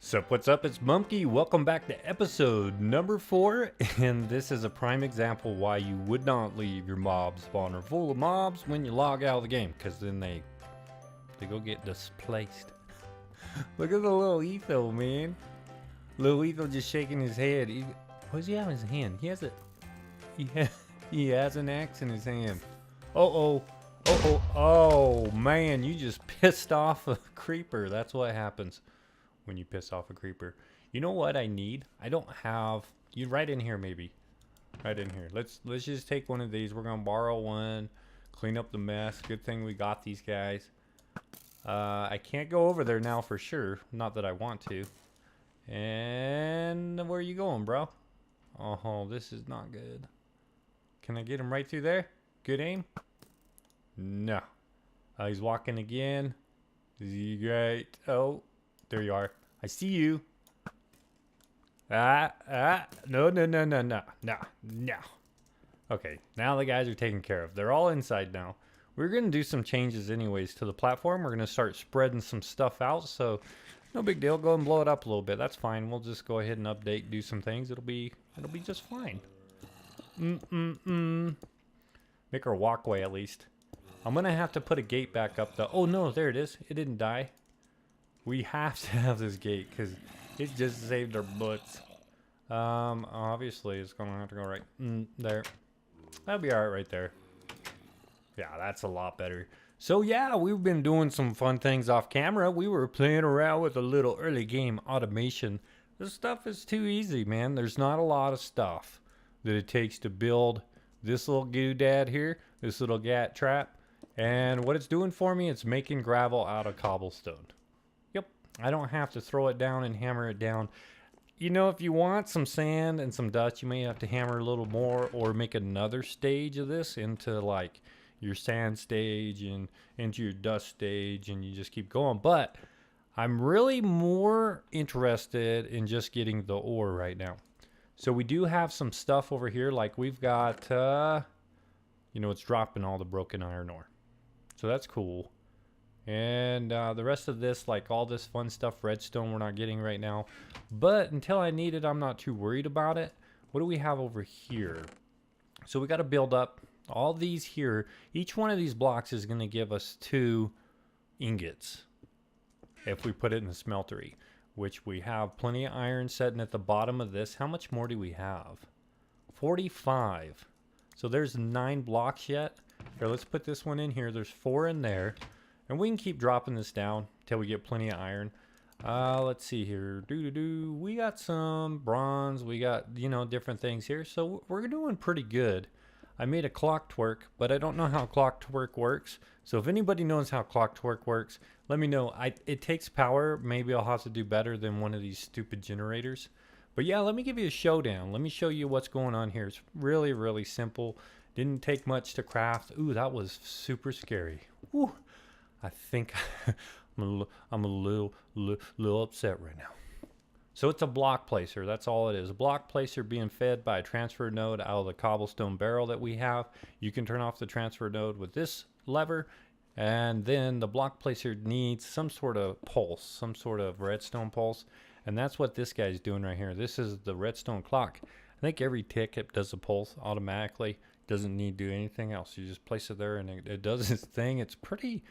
Sup, what's up? It's Mumkey. Welcome back to episode number 4, and this is a prime example why you would not leave your mob spawner full of mobs when you log out of the game, because then they go get displaced. Look at the little Etho, man. Little Etho just shaking his head. What does he have in his hand? He has an axe in his hand. Oh man, you just pissed off a creeper. That's what happens when you piss off a creeper. You know what I need? I don't have you right in here, maybe. Right in here. Let's just take one of these. We're gonna borrow one, clean up the mess. Good thing we got these guys. I can't go over there now for sure. Not that I want to. And where are you going, bro? Oh, this is not good. Can I get him right through there? Good aim? No. He's walking again. Is he great? Oh, there you are. I see you. No. Okay, now the guys are taken care of. They're all inside now. We're going to do some changes anyways to the platform. We're going to start spreading some stuff out, so no big deal. Go and blow it up a little bit. That's fine. We'll just go ahead and update, do some things. It'll be just fine. Make our walkway at least. I'm going to have to put a gate back up though. Oh no, there it is. It didn't die. We have to have this gate because it just saved our butts. Obviously it's going to have to go right there. That'll be all right there. Yeah, that's a lot better. So yeah, we've been doing some fun things off camera. We were playing around with a little early game automation. This stuff is too easy, man. There's not a lot of stuff that it takes to build this little doodad here, this little gat trap. And what it's doing for me, it's making gravel out of cobblestone. Yep, I don't have to throw it down and hammer it down. You know, if you want some sand and some dust, you may have to hammer a little more or make another stage of this into like your sand stage and into your dust stage, and you just keep going. But I'm really more interested in just getting the ore right now. So we do have some stuff over here, like we've got, you know, it's dropping all the broken iron ore. So that's cool. And the rest of this, like all this fun stuff, redstone, we're not getting right now. But until I need it, I'm not too worried about it. What do we have over here? So we got to build up all these here. Each one of these blocks is going to give us 2 ingots if we put it in the smeltery, which we have plenty of iron sitting at the bottom of this. How much more do we have? 45. So there's 9 blocks yet. Here, let's put this one in here. There's 4 in there. And we can keep dropping this down until we get plenty of iron. Let's see here. We got some bronze. We got, you know, different things here. So we're doing pretty good. I made a clock twerk, but I don't know how clock twerk works. So if anybody knows how clock twerk works, let me know. It takes power. Maybe I'll have to do better than one of these stupid generators. But yeah, let me give you a showdown. Let me show you what's going on here. It's really, really simple. Didn't take much to craft. Ooh, that was super scary. Ooh, I think I'm a little upset right now. So it's a block placer. That's all it is. A block placer being fed by a transfer node out of the cobblestone barrel that we have. You can turn off the transfer node with this lever, and then the block placer needs some sort of pulse, some sort of redstone pulse, and that's what this guy's doing right here. This is the redstone clock. I think every tick it does a pulse automatically. Doesn't need to do anything else. You just place it there and it does its thing. It's pretty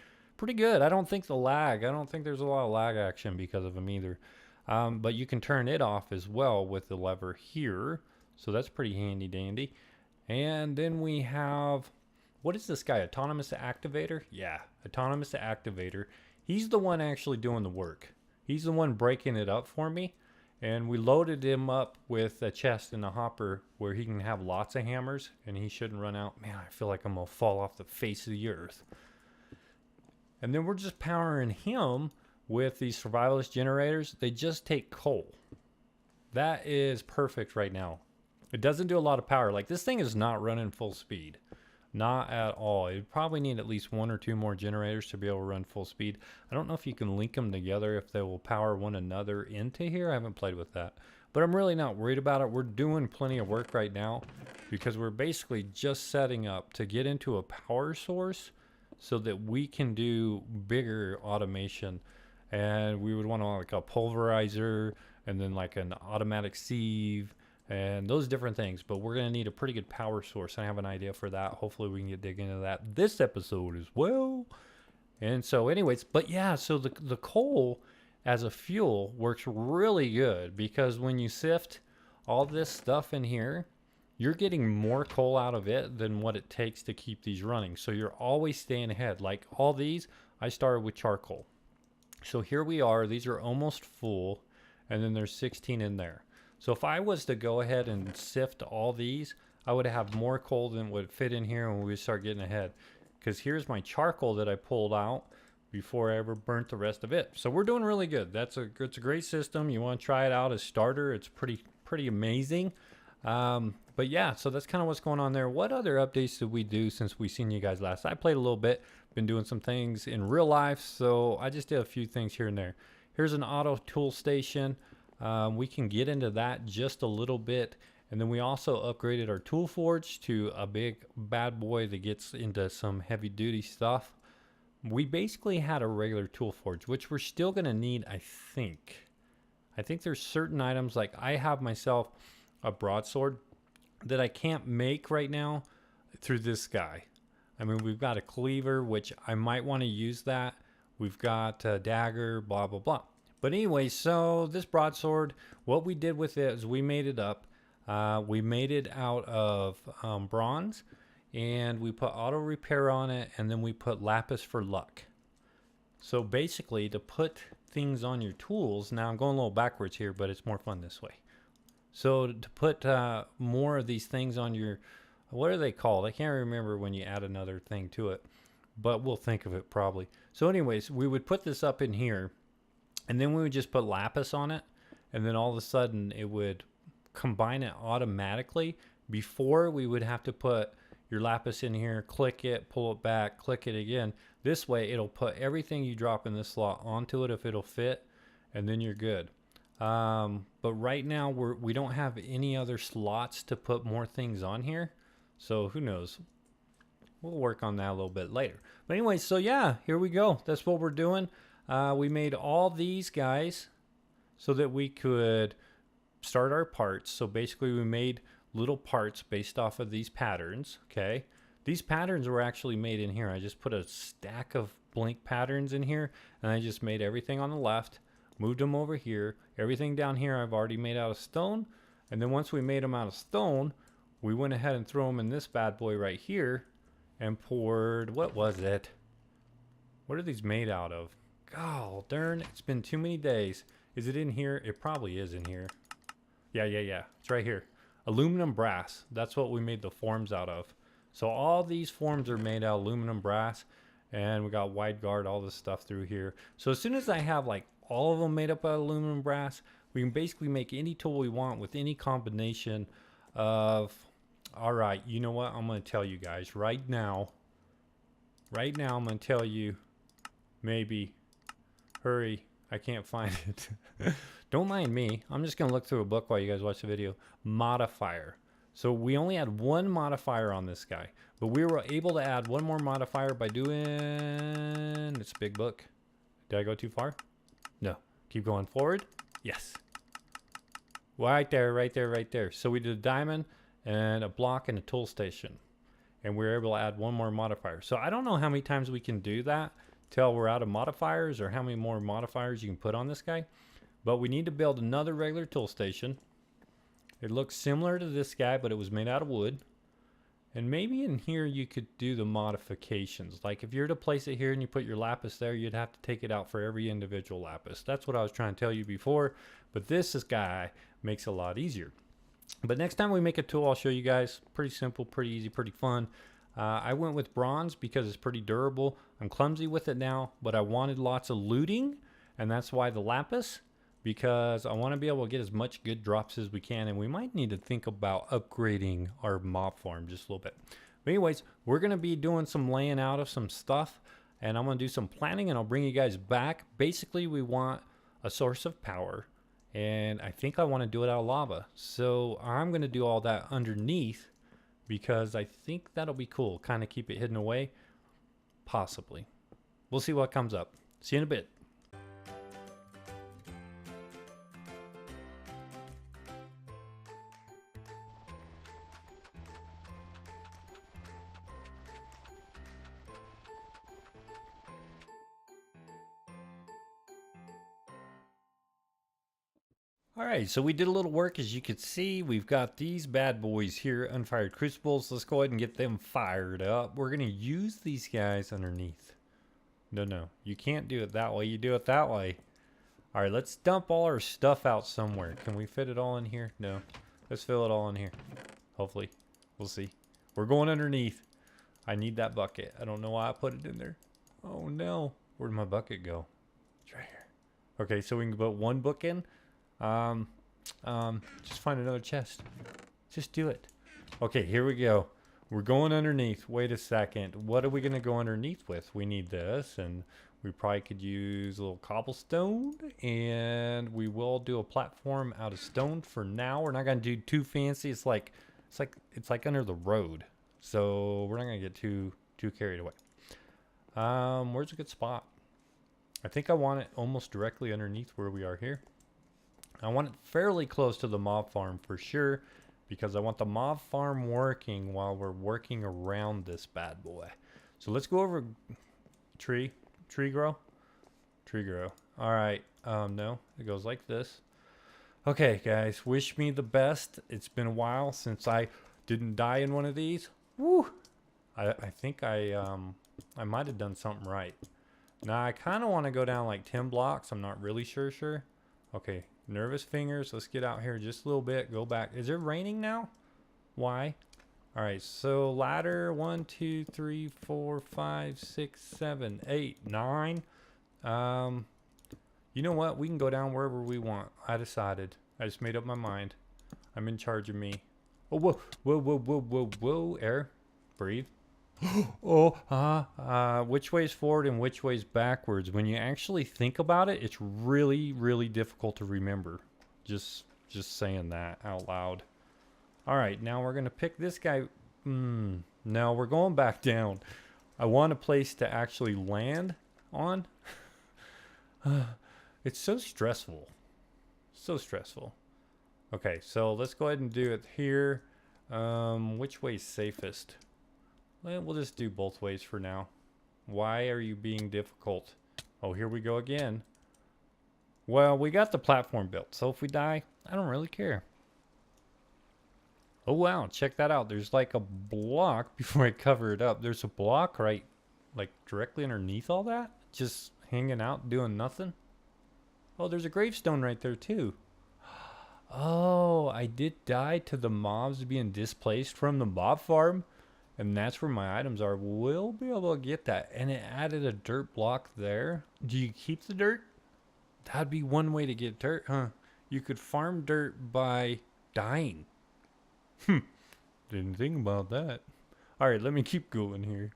good. I don't think there's a lot of lag action because of them either. But you can turn it off as well with the lever here. So that's pretty handy dandy. And then we have, what is this guy? Autonomous Activator? Yeah, Autonomous Activator. He's the one actually doing the work. He's the one breaking it up for me. And we loaded him up with a chest and a hopper where he can have lots of hammers and he shouldn't run out. Man, I feel like I'm going to fall off the face of the earth. And then we're just powering him with these Survivalist Generators. They just take coal. That is perfect right now. It doesn't do a lot of power. Like, this thing is not running full speed. Not at all. It'd probably need at least 1 or 2 more generators to be able to run full speed. I don't know if you can link them together, if they will power one another into here. I haven't played with that. But I'm really not worried about it. We're doing plenty of work right now because we're basically just setting up to get into a power source so that we can do bigger automation and we would want like a pulverizer and then like an automatic sieve and those different things. But we're gonna need a pretty good power source. I have an idea for that. Hopefully we can dig into that this episode as well. And so anyways, but yeah, so the coal as a fuel works really good, because when you sift all this stuff in here, you're getting more coal out of it than what it takes to keep these running. So you're always staying ahead. Like all these, I started with charcoal. So here we are, these are almost full, and then there's 16 in there. So if I was to go ahead and sift all these, I would have more coal than would fit in here when we start getting ahead. Because here's my charcoal that I pulled out before I ever burnt the rest of it. So we're doing really good. It's a great system. You want to try it out as starter. It's pretty amazing. But yeah, so that's kind of what's going on there. What other updates did we do since we seen you guys last? I played a little bit, been doing some things in real life, so I just did a few things here and there. Here's an auto tool station. We can get into that just a little bit. And then we also upgraded our tool forge to a big bad boy that gets into some heavy duty stuff. We basically had a regular tool forge, which we're still going to need, I think. I think there's certain items, like I have myself a broadsword that I can't make right now through this guy. I mean, we've got a cleaver, which I might want to use that. We've got a dagger, blah, blah, blah. But anyway, so this broadsword, what we did with it is we made it up. We made it out of bronze, and we put auto repair on it, and then we put lapis for luck. So basically, to put things on your tools, now I'm going a little backwards here, but it's more fun this way. So to put more of these things on your, what are they called? I can't remember when you add another thing to it, but we'll think of it probably. So anyways, we would put this up in here, and then we would just put lapis on it, and then all of a sudden it would combine it automatically. Before, we would have to put your lapis in here, click it, pull it back, click it again. This way it'll put everything you drop in this slot onto it if it'll fit, and then you're good. But right now we don't have any other slots to put more things on here, so who knows, we'll work on that a little bit later. But anyway, so yeah, here we go. That's what we're doing. We made all these guys so that we could start our parts. So basically we made little parts based off of these patterns. Okay, these patterns were actually made in here. I just put a stack of blank patterns in here, and I just made everything on the left, moved them over here. Everything down here I've already made out of stone, and then once we made them out of stone, we went ahead and threw them in this bad boy right here and poured, what was it? What are these made out of? God darn, it's been too many days. Is it in here? It probably is in here. Yeah, it's right here. Aluminum brass. That's what we made the forms out of. So all these forms are made out of aluminum brass, and we got wide guard, all this stuff through here. So as soon as I have like all of them made up out of aluminum brass, we can basically make any tool we want with any combination of, all right, you know what? I'm going to tell you guys right now I'm going to tell you, maybe, hurry, I can't find it. Don't mind me. I'm just going to look through a book while you guys watch the video. Modifier. So we only had one modifier on this guy, but we were able to add one more modifier by doing, it's a big book. Did I go too far? No. Keep going forward. Yes. Right there. So we did a diamond and a block and a tool station, and we were able to add one more modifier. So I don't know how many times we can do that till we're out of modifiers, or how many more modifiers you can put on this guy. But we need to build another regular tool station. It looks similar to this guy, but it was made out of wood. And maybe in here you could do the modifications. Like if you're to place it here and you put your lapis there, you'd have to take it out for every individual lapis. That's what I was trying to tell you before. But this guy makes it a lot easier. But next time we make a tool, I'll show you guys. Pretty simple, pretty easy, pretty fun. I went with bronze because it's pretty durable. I'm clumsy with it now, but I wanted lots of looting, and that's why the lapis, because I want to be able to get as much good drops as we can, and we might need to think about upgrading our mob farm just a little bit. But anyways, we're going to be doing some laying out of some stuff, and I'm going to do some planning, and I'll bring you guys back. Basically, we want a source of power, and I think I want to do it out of lava. So I'm going to do all that underneath, because I think that'll be cool. Kind of keep it hidden away. Possibly. We'll see what comes up. See you in a bit. Alright, so we did a little work. As you can see, we've got these bad boys here, unfired crucibles. Let's go ahead and get them fired up. We're going to use these guys underneath. No, you can't do it that way. You do it that way. Alright, let's dump all our stuff out somewhere. Can we fit it all in here? No. Let's fill it all in here. Hopefully. We'll see. We're going underneath. I need that bucket. I don't know why I put it in there. Oh no. Where'd my bucket go? It's right here. Okay, so we can put one book in. Just find another chest. Just do it. Okay, here we go. We're going underneath. Wait a second. What are we going to go underneath with? We need this, and we probably could use a little cobblestone, and we will do a platform out of stone for now. We're not going to do too fancy. It's like under the road. So we're not going to get too carried away. Where's a good spot? I think I want it almost directly underneath where we are here. I want it fairly close to the mob farm for sure, because I want the mob farm working while we're working around this bad boy. So let's go over tree grow. All right. No, it goes like this. Okay, guys, wish me the best. It's been a while since I didn't die in one of these. Woo! I think I might have done something right. Now I kind of want to go down like 10 blocks. I'm not really sure. Okay. Nervous fingers. Let's get out here just a little bit. Go back. Is it raining now? Why? All right. So ladder 1, 2, 3, 4, 5, 6, 7, 8, 9. You know what? We can go down wherever we want. I decided. I just made up my mind. I'm in charge of me. Oh, whoa. Air. Breathe. Which way's forward and which way's backwards? When you actually think about it, it's really difficult to remember. Just saying that out loud. All right, now we're gonna pick this guy. No, we're going back down. I want a place to actually land on. It's so stressful. Okay, so let's go ahead and do it here. Which way's safest? Well, we'll just do both ways for now. Why are you being difficult? Oh, here we go again. Well, we got the platform built, so if we die, I don't really care. Oh, wow, check that out. There's like a block before I cover it up. There's a block right, like directly underneath all that, just hanging out, doing nothing. Oh, there's a gravestone right there too. Oh, I did die to the mobs being displaced from the mob farm. And that's where my items are. We'll be able to get that. And it added a dirt block there. Do you keep the dirt? That'd be one way to get dirt, huh? You could farm dirt by dying. Didn't think about that. All right, let me keep going here.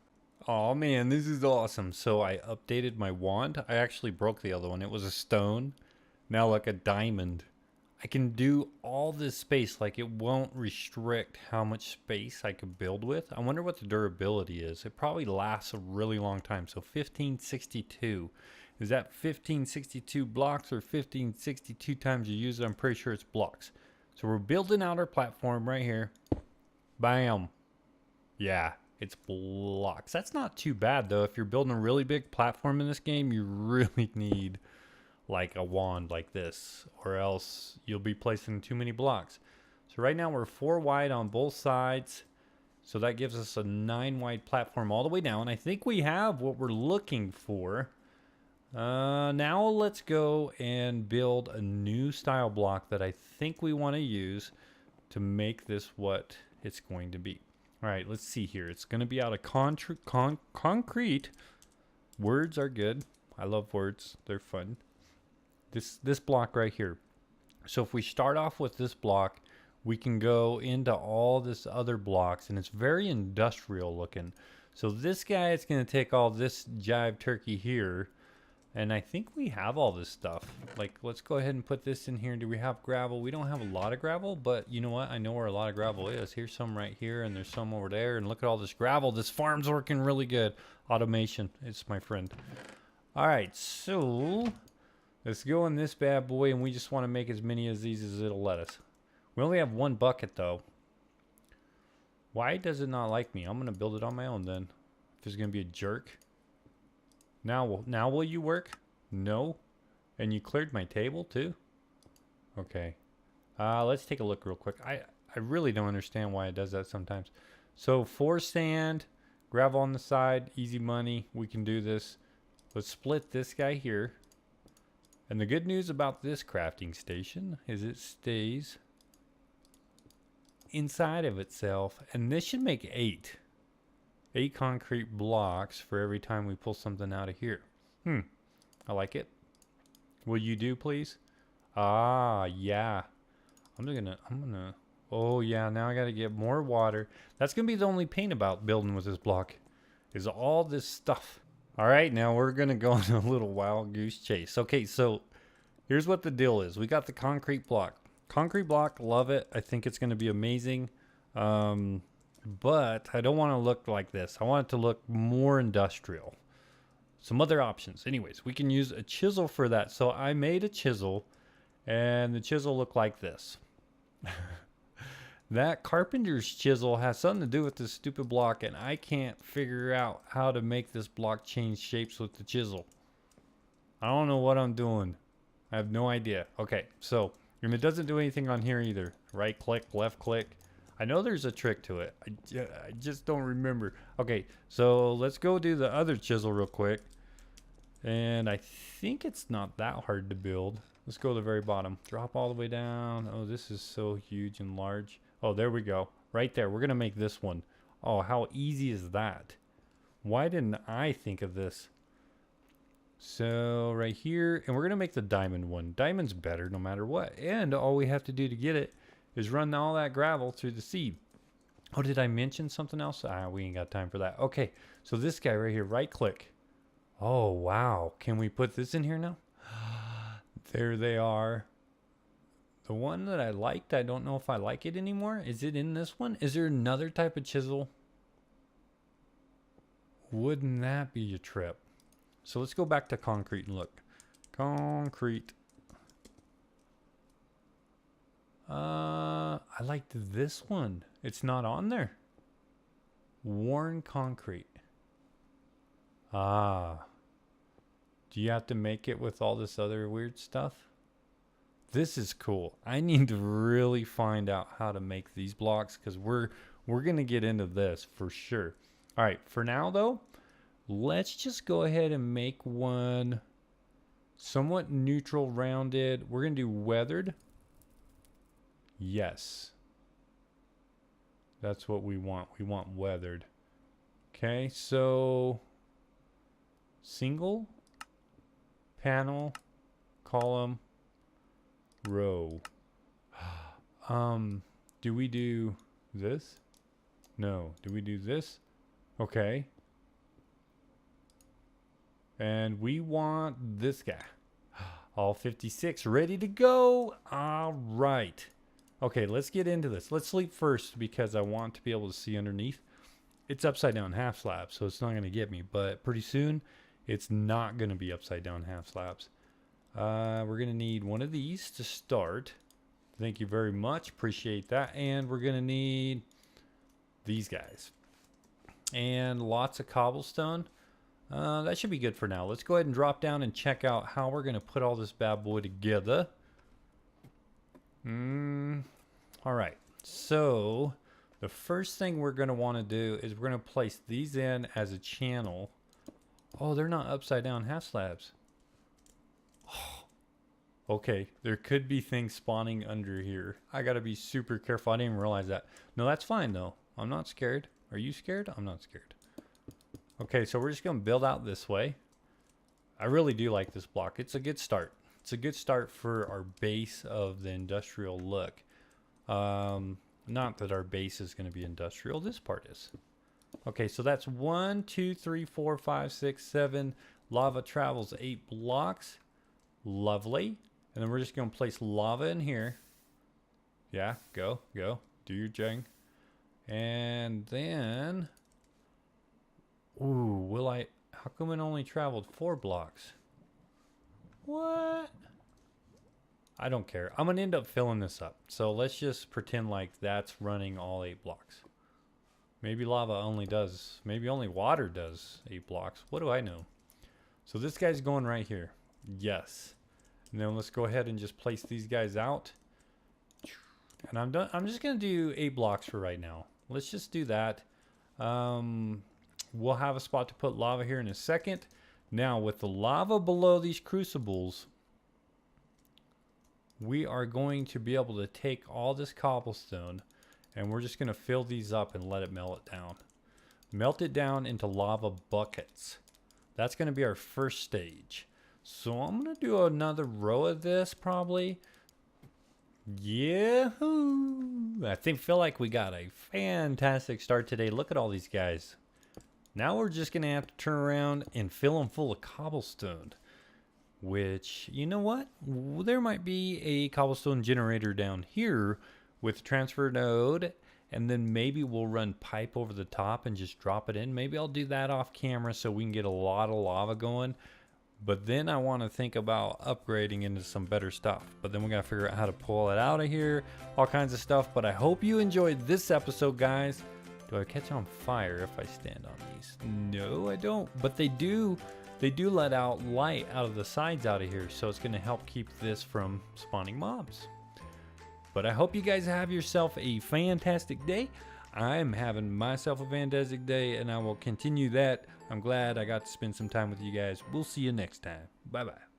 Oh man, this is awesome. So I updated my wand. I actually broke the other one. It was a stone. Now like a diamond. I can do all this space, like it won't restrict how much space I could build with. I wonder what the durability is. It probably lasts a really long time. So 1562. Is that 1562 blocks or 1562 times you use it? I'm pretty sure it's blocks. So we're building out our platform right here. Bam. Yeah, it's blocks. That's not too bad though. If you're building a really big platform in this game, you really need like a wand like this, or else you'll be placing too many blocks. So right now we're 4 wide on both sides, so that gives us a 9 wide platform all the way down. I think we have what we're looking for. Now let's go and build a new style block that I think we want to use to make this what it's going to be. All right, let's see here. It's going to be out of concrete. Words are good. I love words. They're fun. This block right here. So if we start off with this block, we can go into all this other blocks, and it's very industrial looking. So this guy is going to take all this jive turkey here, and I think we have all this stuff. Like, let's go ahead and put this in here. Do we have gravel? We don't have a lot of gravel, but you know what? I know where a lot of gravel is. Here's some right here, and there's some over there, and look at all this gravel. This farm's working really good. Automation, it's my friend. All right, so let's go in this bad boy, and we just want to make as many of these as it'll let us. We only have 1 bucket, though. Why does it not like me? I'm going to build it on my own, then. If it's going to be a jerk. Now will you work? No. And you cleared my table, too? Okay. Let's take a look real quick. I really don't understand why it does that sometimes. So 4 sand, gravel on the side, easy money. We can do this. Let's split this guy here. And the good news about this crafting station is it stays inside of itself. And this should make 8 concrete blocks for every time we pull something out of here. I like it. Will you do, please? Ah, yeah. I'm gonna, oh yeah, now I gotta get more water. That's gonna be the only pain about building with this block, is all this stuff. All right, now we're gonna go on a little wild goose chase. Okay, so here's what the deal is. We got the concrete block. Concrete block, love it. I think it's gonna be amazing. But I don't want to look like this. I want it to look more industrial. Some other options. Anyways, we can use a chisel for that. So I made a chisel, and the chisel looked like this. That carpenter's chisel has something to do with this stupid block, and I can't figure out how to make this block change shapes with the chisel. I don't know what I'm doing. I have no idea. Okay, so, and it doesn't do anything on here either. Right click, left click. I know there's a trick to it. I just don't remember. Okay, so let's go do the other chisel real quick. And I think it's not that hard to build. Let's go to the very bottom. Drop all the way down. Oh, this is so huge and large. Oh, there we go. Right there. We're going to make this one. Oh, how easy is that? Why didn't I think of this? So right here, and we're going to make the diamond one. Diamond's better no matter what. And all we have to do to get it is run all that gravel through the seed. Oh, did I mention something else? We ain't got time for that. Okay, so this guy right here, right click. Oh, wow. Can we put this in here now? There they are. The one that I liked, I don't know if I like it anymore. Is it in this one? Is there another type of chisel? Wouldn't that be a trip? So let's go back to concrete and look. Concrete. I liked this one. It's not on there. Worn concrete. Ah. Do you have to make it with all this other weird stuff? This is cool. I need to really find out how to make these blocks, because we're going to get into this for sure. All right, for now though, let's just go ahead and make one somewhat neutral, rounded. We're going to do weathered. Yes. That's what we want. We want weathered. Okay, so single panel, column, row. Do we do this? No. Do we do this? Okay. And we want this guy. All 56 ready to go. All right. Okay, let's get into this. Let's sleep first because I want to be able to see underneath. It's upside down half slab, so it's not going to get me. But pretty soon, it's not going to be upside down half slabs. We're going to need one of these to start. Thank you very much. Appreciate that. And we're going to need these guys. And lots of cobblestone. That should be good for now. Let's go ahead and drop down and check out how we're going to put all this bad boy together. All right. So the first thing we're going to want to do is we're going to place these in as a channel. Oh, they're not upside down half slabs. Oh, okay, there could be things spawning under here. I got to be super careful. I didn't even realize that. No, that's fine though. I'm not scared. Are you scared? I'm not scared. Okay, so we're just going to build out this way. I really do like this block. It's a good start. It's a good start for our base of the industrial look. Not that our base is going to be industrial. This part is. Okay, so that's 1, 2, 3, 4, 5, 6, 7. Lava travels 8 blocks. Lovely. And then we're just going to place lava in here. Yeah, go. Do your thing. And then... Ooh, how come it only traveled 4 blocks? What? I don't care. I'm going to end up filling this up. So let's just pretend like that's running all 8 blocks. Maybe lava only does, maybe only water does 8 blocks. What do I know? So this guy's going right here. Yes. And then let's go ahead and just place these guys out. And I'm done. I'm just going to do 8 blocks for right now. Let's just do that. We'll have a spot to put lava here in a second. Now, with the lava below these crucibles, we are going to be able to take all this cobblestone and we're just going to fill these up and let it melt it down. Melt it down into lava buckets. That's going to be our first stage. So I'm going to do another row of this probably. Yeah. Feel like we got a fantastic start today. Look at all these guys. Now we're just going to have to turn around and fill them full of cobblestone. Which, you know what? There might be a cobblestone generator down here with transfer node. And then maybe we'll run pipe over the top and just drop it in. Maybe I'll do that off camera so we can get a lot of lava going. But then I want to think about upgrading into some better stuff. But then we got to figure out how to pull it out of here. All kinds of stuff. But I hope you enjoyed this episode, guys. Do I catch on fire if I stand on these? No, I don't. But they do let out light out of the sides out of here. So it's going to help keep this from spawning mobs. But I hope you guys have yourself a fantastic day. I'm having myself a fantastic day, and I will continue that. I'm glad I got to spend some time with you guys. We'll see you next time. Bye-bye.